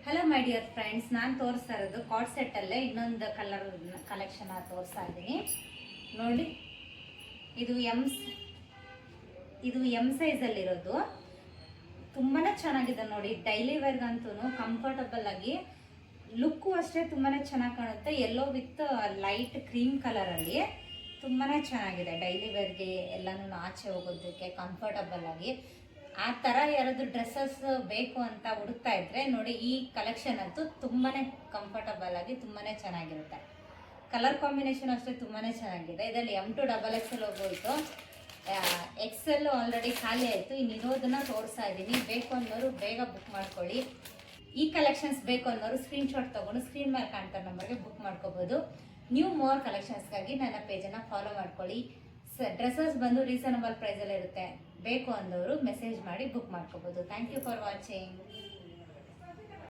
Hello my dear friends, ನಾನು ತೋರಿಸ್ತಾ ಇರೋದು ಕಾರ್ಡ್ ಸೆಟ್ಟಲ್ಲೇ ಇನ್ನೊಂದು ಕಲರ್ ಕಲೆಕ್ಷನ್ ತೋರಿಸ್ತಾ ಇದ್ದೀನಿ ನೋಡಿ. ಇದು ಎಮ್ ಸೈಜಲ್ಲಿರೋದು ತುಂಬಾ ಚೆನ್ನಾಗಿದೆ ನೋಡಿ. ಡೈಲಿ ವೇರ್ಗಂತೂ ಕಂಫರ್ಟಬಲ್ ಆಗಿ, ಲುಕ್ಕು ಅಷ್ಟೇ ತುಂಬಾ ಚೆನ್ನಾಗಿ ಕಾಣುತ್ತೆ. ಯೆಲ್ಲೋ ವಿತ್ ಲೈಟ್ ಕ್ರೀಮ್ ಕಲರಲ್ಲಿ ತುಂಬಾ ಚೆನ್ನಾಗಿದೆ. ಡೈಲಿ ವೇರ್ಗೆ ಎಲ್ಲನೂ ಆಚೆ ಹೋಗೋದಕ್ಕೆ ಕಂಫರ್ಟಬಲ್ ಆಗಿ ಆ ಥರ ಯಾರಾದರೂ ಡ್ರೆಸ್ಸಸ್ ಬೇಕು ಅಂತ ಹುಡುಕ್ತಾ ಇದ್ರೆ ನೋಡಿ, ಈ ಕಲೆಕ್ಷನ್ ಅಂತೂ ತುಂಬಾ ಕಂಫರ್ಟಬಲ್ ಆಗಿ ತುಂಬಾ ಚೆನ್ನಾಗಿರುತ್ತೆ. ಕಲರ್ ಕಾಂಬಿನೇಷನ್ ಅಷ್ಟೇ ತುಂಬಾ ಚೆನ್ನಾಗಿದೆ. ಇದರಲ್ಲಿ M2XXL ಹೋಗೋಯ್ತು, XL ಆಲ್ರೆಡಿ ಖಾಲಿ ಆಯಿತು. ಇನ್ನಿರೋದನ್ನ ತೋರಿಸ್ತಾ ಇದ್ದೀನಿ. ಬೇಕು ಅನ್ನೋರು ಬೇಗ ಬುಕ್ ಮಾಡ್ಕೊಳ್ಳಿ. ಈ ಕಲೆಕ್ಷನ್ಸ್ ಬೇಕು ಅನ್ನೋರು ಸ್ಕ್ರೀನ್ಶಾಟ್ ತೊಗೊಂಡು ಸ್ಕ್ರೀನ್ ಮೇಲೆ ಕಾಣ್ತಾರೆ ನಂಬರ್ಗೆ ಬುಕ್ ಮಾಡ್ಕೋಬೋದು. ನ್ಯೂ ಮೋರ್ ಕಲೆಕ್ಷನ್ಸ್ಗಾಗಿ ನನ್ನ ಪೇಜನ್ನು ಫಾಲೋ ಮಾಡ್ಕೊಳ್ಳಿ. ಡ್ರೆಸ್ಸಸ್ ಬಂದು ರೀಸನಬಲ್ ಪ್ರೈಸಲ್ಲಿ ಇರುತ್ತೆ. ಬೇಕು ಅಂದವರು ಮೆಸೇಜ್ ಮಾಡಿ ಬುಕ್ ಮಾಡ್ಕೋಬೋದು. Thank you for watching.